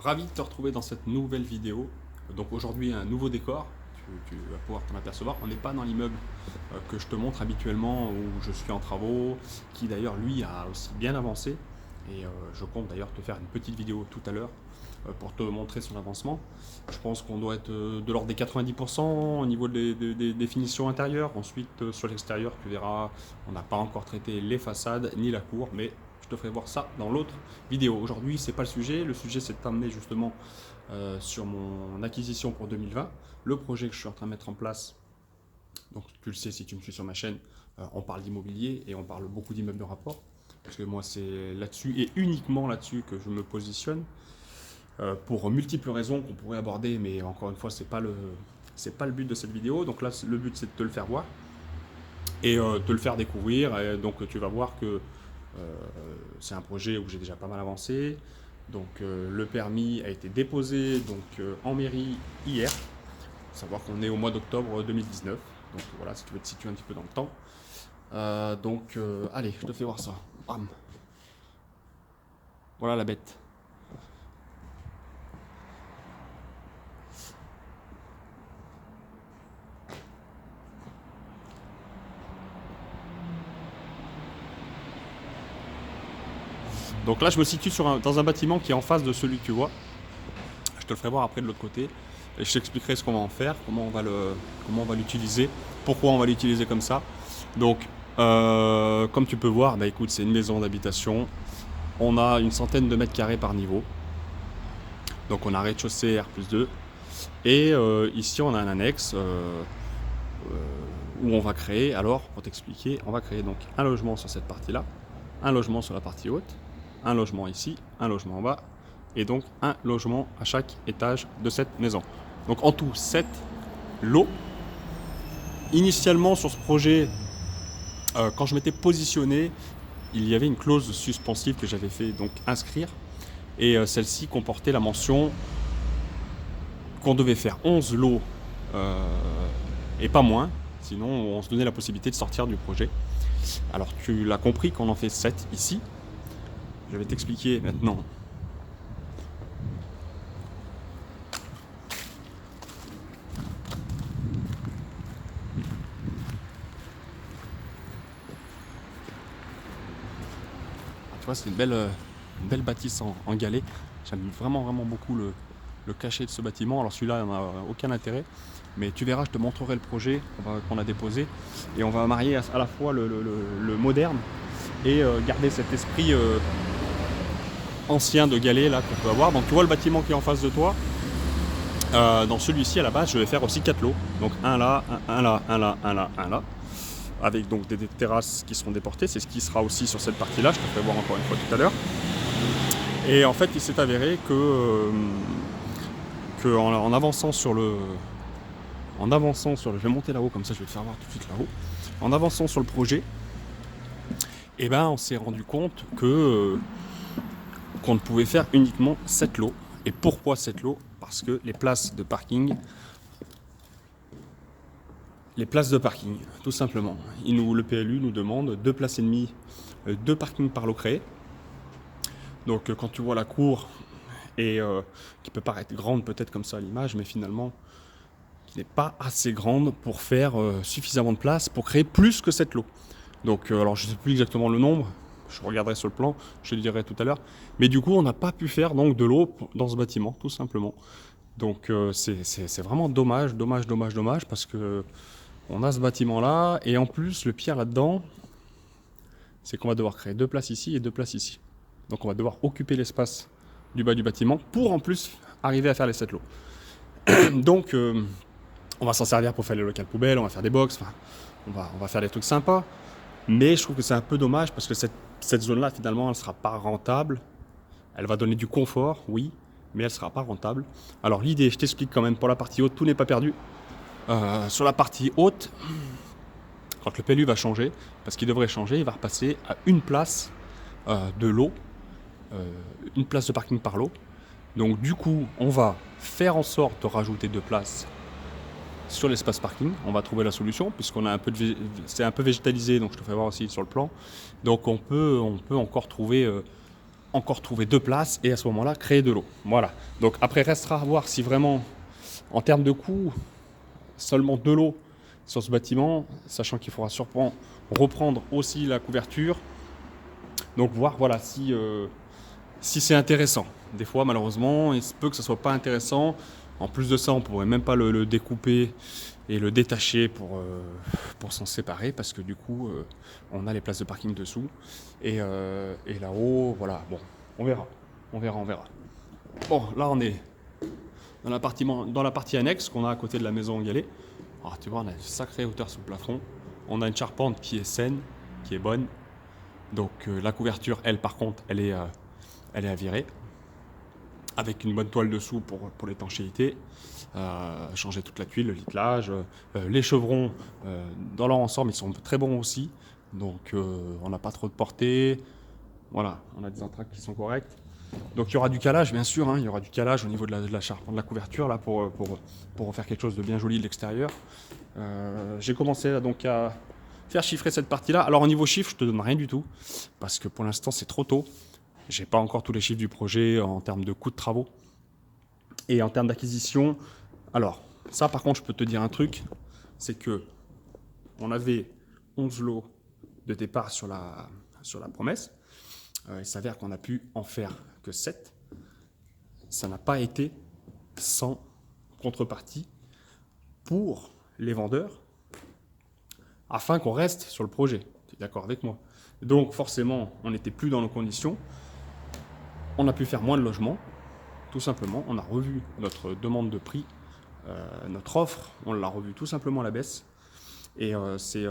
Ravi de te retrouver dans cette nouvelle vidéo. Donc aujourd'hui un nouveau décor, tu vas pouvoir t'en apercevoir. On n'est pas dans l'immeuble que je te montre habituellement où je suis en travaux, qui d'ailleurs lui a aussi bien avancé. Et je compte d'ailleurs te faire une petite vidéo tout à l'heure pour te montrer son avancement. Je pense qu'on doit être de l'ordre des 90% au niveau des finitions intérieures. Ensuite sur l'extérieur tu verras, on n'a pas encore traité les façades ni la cour, mais je te ferai voir ça dans l'autre vidéo. Aujourd'hui, c'est pas le sujet. Le sujet, c'est de t'amener justement sur mon acquisition pour 2020, le projet que je suis en train de mettre en place. Donc, tu le sais si tu me suis sur ma chaîne, on parle d'immobilier et on parle beaucoup d'immeubles de rapport. Parce que moi, c'est là-dessus et uniquement là-dessus que je me positionne. Pour multiples raisons qu'on pourrait aborder, mais encore une fois, c'est pas le but de cette vidéo. Donc là, le but, c'est de te le faire voir et te le faire découvrir. Et donc, tu vas voir que c'est un projet où j'ai déjà pas mal avancé. Donc le permis a été déposé en mairie hier. Faut savoir qu'on est au mois d'octobre 2019. Donc voilà, si tu veux te situer un petit peu dans le temps. Allez, je te fais voir ça. Bam. Voilà la bête. Donc là, je me situe dans un bâtiment qui est en face de celui que tu vois. Je te le ferai voir après de l'autre côté. Et je t'expliquerai ce qu'on va en faire, comment on va l'utiliser, pourquoi on va l'utiliser comme ça. Donc, comme tu peux voir, bah écoute, c'est une maison d'habitation. On a une centaine de mètres carrés par niveau. Donc on a rez-de-chaussée R+2. Et ici, on a un annexe où on va créer, alors pour t'expliquer, on va créer donc un logement sur cette partie-là, un logement sur la partie haute, un logement ici, un logement en bas, et donc un logement à chaque étage de cette maison. Donc en tout 7 lots. Initialement sur ce projet, quand je m'étais positionné, il y avait une clause suspensive que j'avais fait donc inscrire, et celle-ci comportait la mention qu'on devait faire 11 lots et pas moins, sinon on se donnait la possibilité de sortir du projet. Alors tu l'as compris qu'on en fait 7 ici. Je vais t'expliquer maintenant. Tu vois, c'est une belle bâtisse en galets. J'aime vraiment beaucoup le cachet de ce bâtiment. Alors celui-là, il n'a aucun intérêt. Mais tu verras, je te montrerai le projet qu'on a déposé. Et on va marier à la fois le moderne et garder cet esprit ancien de galets là qu'on peut avoir. Donc tu vois le bâtiment qui est en face de toi. Dans celui-ci, à la base, je vais faire aussi 4 lots. Donc un là, un là, un là, un là, un là. Avec donc des terrasses qui seront déportées. C'est ce qui sera aussi sur cette partie-là. Je te ferai voir encore une fois tout à l'heure. Et en fait, il s'est avéré que en avançant sur le... Je vais monter là-haut, comme ça je vais te faire voir tout de suite là-haut. En avançant sur le projet, eh ben, on s'est rendu compte qu'on ne pouvait faire uniquement 7 lots. Et pourquoi 7 lots? Parce que les places de parking, tout simplement. Le PLU nous demande 2 places et demie, 2 parkings par lot créé. Donc quand tu vois la cour, et qui peut paraître grande peut-être comme ça à l'image, mais finalement qui n'est pas assez grande pour faire suffisamment de place pour créer plus que 7 lots. Donc alors je ne sais plus exactement le nombre, je regarderai sur le plan, je le dirai tout à l'heure. Mais du coup on n'a pas pu faire donc de lots dans ce bâtiment, tout simplement. Donc c'est vraiment dommage, parce que on a ce bâtiment là, et en plus le pire là-dedans, c'est qu'on va devoir créer 2 places ici et 2 places ici. Donc on va devoir occuper l'espace du bas du bâtiment pour en plus arriver à faire les 7 lots. Donc on va s'en servir pour faire les locales poubelles, on va faire des box, enfin, on va faire des trucs sympas. Mais je trouve que c'est un peu dommage parce que cette zone-là, finalement, elle ne sera pas rentable. Elle va donner du confort, oui, mais elle ne sera pas rentable. Alors l'idée, je t'explique quand même, pour la partie haute, tout n'est pas perdu. Sur la partie haute, quand le PLU va changer, parce qu'il devrait changer, il va repasser à une place de lot, une place de parking par lot. Donc du coup, on va faire en sorte de rajouter 2 places sur l'espace parking. On va trouver la solution puisqu'on a c'est un peu végétalisé, donc je te ferai voir aussi sur le plan. Donc on peut encore trouver encore trouver 2 places et à ce moment-là créer de l'eau. Voilà. Donc après restera à voir si vraiment en termes de coût, seulement de l'eau sur ce bâtiment, sachant qu'il faudra sûrement reprendre aussi la couverture. Donc voir voilà si c'est intéressant. Des fois malheureusement il se peut que ça soit pas intéressant. En plus de ça on pourrait même pas le découper et le détacher pour s'en séparer parce que du coup on a les places de parking dessous et là-haut voilà bon on verra. Bon là on est dans la partie annexe qu'on a à côté de la maison Galet. Alors tu vois on a une sacrée hauteur sous le plafond, on a une charpente qui est saine, qui est bonne, donc la couverture elle par contre elle est à virer avec une bonne toile dessous pour l'étanchéité. Changer toute la tuile, le littelage, les chevrons dans leur ensemble ils sont très bons aussi, donc on n'a pas trop de portée, voilà, on a des entraques qui sont correctes. Donc il y aura du calage bien sûr, hein, il y aura du calage au niveau de la charpente, de la couverture là pour faire quelque chose de bien joli de l'extérieur. J'ai commencé là, donc à faire chiffrer cette partie là. Alors au niveau chiffre je te donne rien du tout parce que pour l'instant c'est trop tôt. J'ai pas encore tous les chiffres du projet en termes de coûts de travaux et en termes d'acquisition. Alors, ça par contre, je peux te dire un truc, c'est que on avait 11 lots de départ sur la promesse. Il s'avère qu'on a pu en faire que 7. Ça n'a pas été sans contrepartie pour les vendeurs afin qu'on reste sur le projet. Tu es d'accord avec moi? Donc forcément, on n'était plus dans nos conditions. On a pu faire moins de logements. Tout simplement, on a revu notre demande de prix. Notre offre, on l'a revue tout simplement à la baisse. Et c'est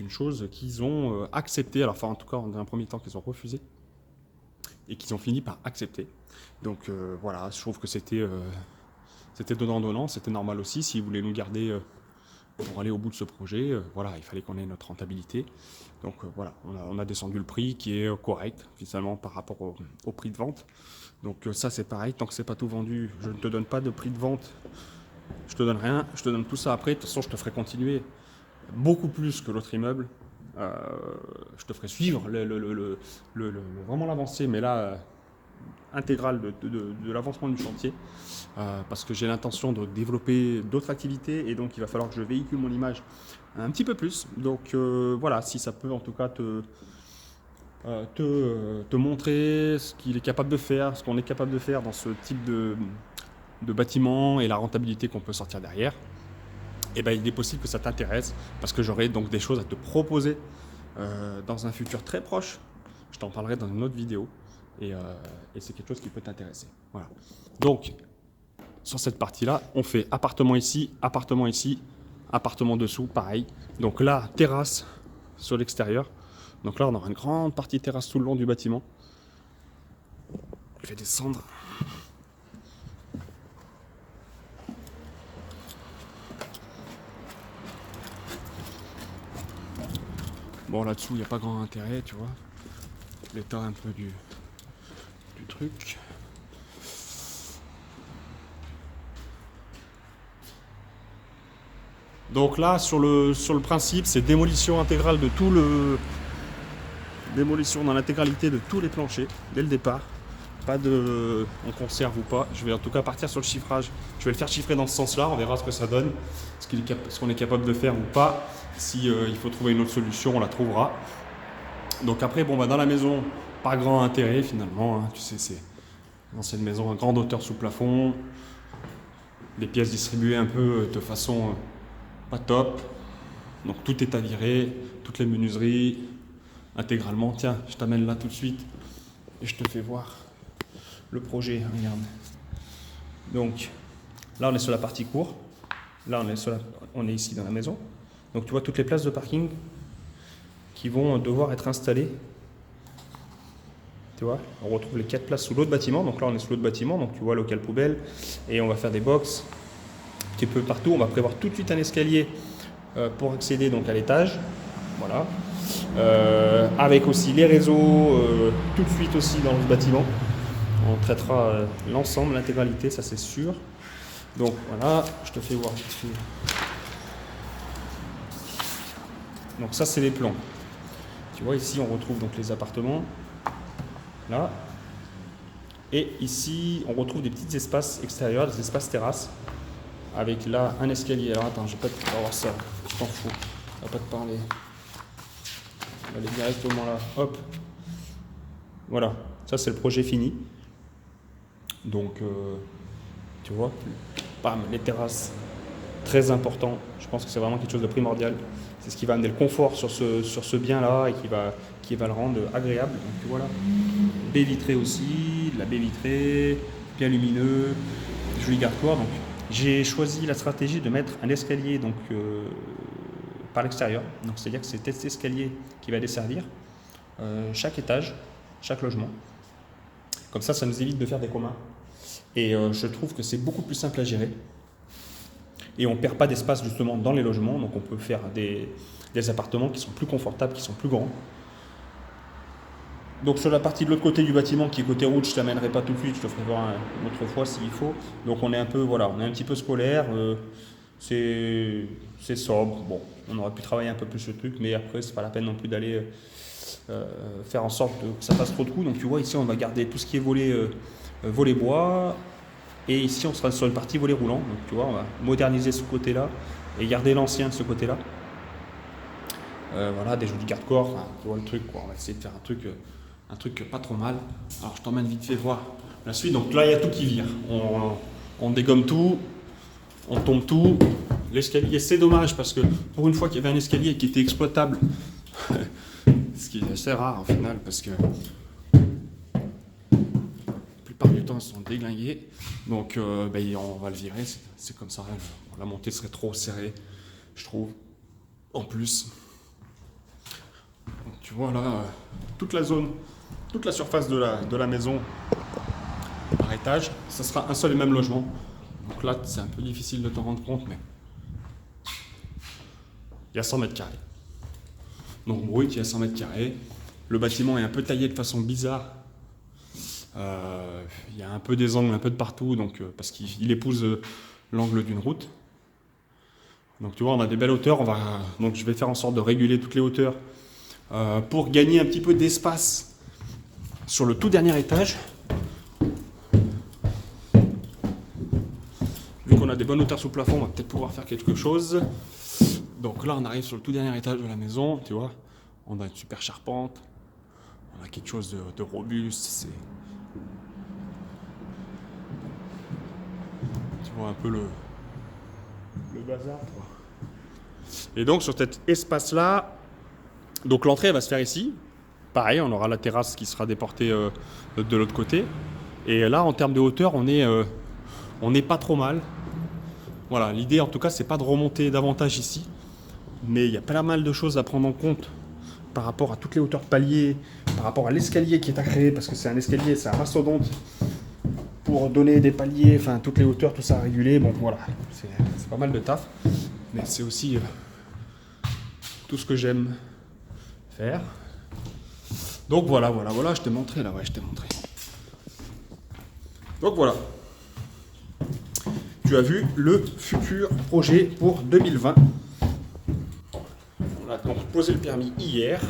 une chose qu'ils ont accepté. Alors, enfin, en tout cas, dans un premier temps, qu'ils ont refusé. Et qu'ils ont fini par accepter. Donc, voilà, je trouve que c'était donnant-donnant. C'était normal aussi. S'ils voulaient nous garder pour aller au bout de ce projet, voilà, il fallait qu'on ait notre rentabilité. Donc, voilà, on a descendu le prix qui est correct, finalement, par rapport au prix de vente. Donc ça c'est pareil, tant que c'est pas tout vendu, je ne te donne pas de prix de vente, je te donne rien, je te donne tout ça après, de toute façon je te ferai continuer beaucoup plus que l'autre immeuble, je te ferai suivre vraiment l'avancée, mais là intégrale de l'avancement du chantier, parce que j'ai l'intention de développer d'autres activités et donc il va falloir que je véhicule mon image un petit peu plus, donc voilà, si ça peut en tout cas te montrer ce qu'il est capable de faire, ce qu'on est capable de faire dans ce type de bâtiment et la rentabilité qu'on peut sortir derrière, et ben il est possible que ça t'intéresse parce que j'aurai donc des choses à te proposer dans un futur très proche. Je t'en parlerai dans une autre vidéo et c'est quelque chose qui peut t'intéresser. Voilà. Donc sur cette partie-là, on fait appartement ici, appartement dessous, pareil. Donc là, terrasse sur l'extérieur. Donc là, on aura une grande partie terrasse tout le long du bâtiment. Je vais descendre. Bon, là-dessous, il n'y a pas grand intérêt, tu vois. L'état un peu du truc. Donc là, sur le principe, c'est démolition intégrale de tout le... Démolition dans l'intégralité de tous les planchers, dès le départ. Pas de... on conserve ou pas. Je vais en tout cas partir sur le chiffrage. Je vais le faire chiffrer dans ce sens-là, on verra ce que ça donne. Ce qu'on est capable de faire ou pas. Si il faut trouver une autre solution, on la trouvera. Donc après, bon, bah, dans la maison, pas grand intérêt finalement. Hein. Tu sais, c'est une ancienne maison à grande hauteur sous plafond. Des pièces distribuées un peu de façon pas top. Donc tout est à virer, toutes les menuiseries, intégralement. Tiens, je t'amène là tout de suite et je te fais voir le projet. Regarde. Donc là, on est sur la partie cour. Là, on est ici dans la maison. Donc tu vois toutes les places de parking qui vont devoir être installées. Tu vois, on retrouve les 4 places sous l'autre bâtiment. Donc là, on est sous l'autre bâtiment. Donc tu vois, local poubelle. Et on va faire des box un petit peu partout. On va prévoir tout de suite un escalier pour accéder donc à l'étage. Voilà. Avec aussi les réseaux tout de suite aussi dans le bâtiment. On traitera l'ensemble, l'intégralité, ça c'est sûr. Donc voilà, je te fais voir vite fait. Donc ça c'est les plans. Tu vois ici on retrouve donc les appartements. là. Et ici, on retrouve des petits espaces extérieurs, des espaces terrasses, avec là un escalier. Alors attends, je vais pas te faire voir ça, je t'en fous, ça va pas te parler. On va aller directement là, hop. Voilà, ça c'est le projet fini. Donc, tu vois, bam, les terrasses, très important. Je pense que c'est vraiment quelque chose de primordial. C'est ce qui va amener le confort sur ce bien-là et qui va le rendre agréable. Donc voilà, baie vitrée aussi, la baie vitrée, bien lumineux, joli garde-corps. Donc j'ai choisi la stratégie de mettre un escalier donc, par l'extérieur. Donc c'est-à-dire que c'est cet escalier qui va desservir chaque étage, chaque logement. Comme ça nous évite de faire des communs. Et je trouve que c'est beaucoup plus simple à gérer. Et on ne perd pas d'espace justement dans les logements, donc on peut faire des appartements qui sont plus confortables, qui sont plus grands. Donc sur la partie de l'autre côté du bâtiment, qui est côté route, je ne t'amènerai pas tout de suite, je te ferai voir une autre fois s'il faut. Donc on est un peu, voilà, on est un petit peu scolaire, c'est sobre. Bon, on aurait pu travailler un peu plus le truc, mais après c'est pas la peine non plus d'aller faire en sorte que ça fasse trop de coups. Donc tu vois, ici on va garder tout ce qui est volet bois. Et ici, on sera sur une partie volet roulant. Donc, tu vois, on va moderniser ce côté-là et garder l'ancien de ce côté-là. Voilà, des jolis garde-corps. Enfin, tu vois le truc, quoi. On va essayer de faire un truc pas trop mal. Alors, je t'emmène vite fait voir la suite. Donc là, il y a tout qui vire. On dégomme tout. On tombe tout. L'escalier, c'est dommage parce que pour une fois qu'il y avait un escalier qui était exploitable, ce qui est assez rare au final parce que du temps ils sont déglingués, donc on va le virer, c'est comme ça. La montée serait trop serrée, je trouve, en plus. Donc, tu vois là, toute la zone, toute la surface de la maison par étage, ça sera un seul et même logement. Donc là c'est un peu difficile de t'en rendre compte, mais il y a 100 mètres carrés. Donc brut, il y a 100 mètres carrés. Le bâtiment est un peu taillé de façon bizarre. Il y a un peu des angles un peu de partout, donc, parce qu'il épouse l'angle d'une route. Donc tu vois, on a des belles hauteurs. Donc je vais faire en sorte de réguler toutes les hauteurs pour gagner un petit peu d'espace sur le tout dernier étage. Vu qu'on a des bonnes hauteurs sous plafond, on va peut-être pouvoir faire quelque chose. Donc là, on arrive sur le tout dernier étage de la maison, tu vois. On a une super charpente. On a quelque chose de robuste. Tu vois un peu le bazar, quoi. Et donc sur cet espace-là, donc l'entrée elle va se faire ici. Pareil, on aura la terrasse qui sera déportée de l'autre côté. Et là, en termes de hauteur, on est pas trop mal. Voilà, l'idée en tout cas, c'est pas de remonter davantage ici. Mais il y a pas mal de choses à prendre en compte par rapport à toutes les hauteurs de paliers, par rapport à l'escalier qui est à créer, parce que c'est un escalier, c'est un mastodonte, pour donner des paliers, enfin toutes les hauteurs, tout ça à réguler. Bon voilà, c'est pas mal de taf, mais c'est aussi tout ce que j'aime faire. Donc voilà, je t'ai montré là, ouais, je t'ai montré. Donc voilà, tu as vu le futur projet pour 2020. On a donc posé le permis hier.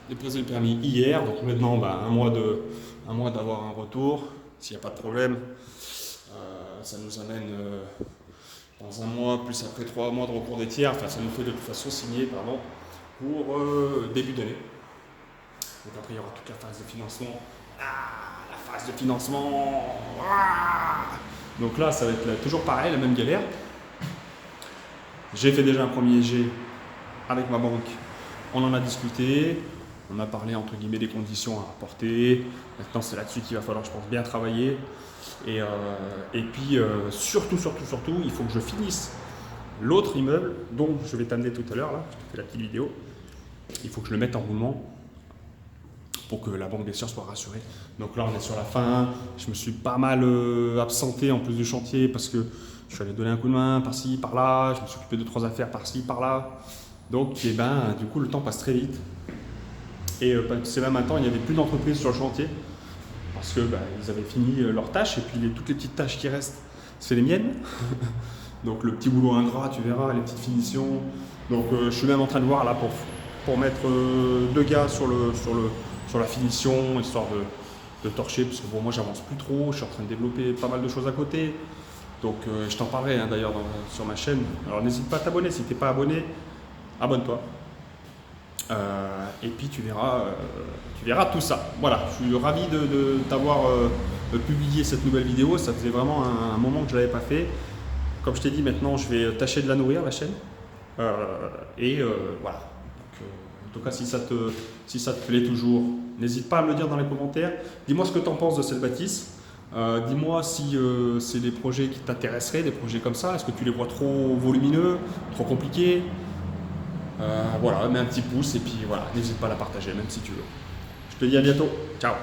Déposé le permis hier, donc maintenant un mois d'avoir un retour, s'il n'y a pas de problème. Ça nous amène dans un mois, plus après 3 mois de recours des tiers, enfin ça nous fait de toute façon signer pour début d'année. Donc après il y aura toute la phase de financement. La phase de financement. Donc là ça va être toujours pareil, la même galère. J'ai fait déjà un premier jet avec ma banque, on en a discuté. On a parlé entre guillemets des conditions à apporter. Maintenant, c'est là-dessus qu'il va falloir, je pense, bien travailler. Et puis, surtout, il faut que je finisse l'autre immeuble dont je vais t'amener tout à l'heure. Là, je te fais la petite vidéo. Il faut que je le mette en roulement pour que la banque des sciences soit rassurée. Donc là, on est sur la fin. Je me suis pas mal absenté en plus du chantier parce que je suis allé donner un coup de main par-ci, par-là. Je me suis occupé de 2-3 affaires par-ci, par-là. Donc, du coup, le temps passe très vite. Et c'est là maintenant, il n'y avait plus d'entreprise sur le chantier parce que ils avaient fini leurs tâches et puis toutes les petites tâches qui restent, c'est les miennes. Donc le petit boulot ingrat, tu verras, les petites finitions. Donc je suis même en train de voir là pour mettre 2 gars sur sur la finition, histoire de torcher, parce que bon, moi j'avance plus trop, je suis en train de développer pas mal de choses à côté. Donc je t'en parlerai hein, d'ailleurs sur ma chaîne. Alors n'hésite pas à t'abonner, si tu n'es pas abonné, abonne-toi. Et puis tu verras tout ça. Voilà, je suis ravi de t'avoir publié cette nouvelle vidéo. Ça faisait vraiment un moment que je ne l'avais pas fait. Comme je t'ai dit, maintenant je vais tâcher de la nourrir, la chaîne. Voilà. Donc, en tout cas, si ça te plaît toujours, n'hésite pas à me le dire dans les commentaires. Dis-moi ce que tu en penses de cette bâtisse. Dis-moi si c'est des projets qui t'intéresseraient, des projets comme ça. Est-ce que tu les vois trop volumineux, trop compliqués? Voilà, mets un petit pouce et puis voilà, n'hésite pas à la partager, même si tu veux. Je te dis à bientôt. Ciao.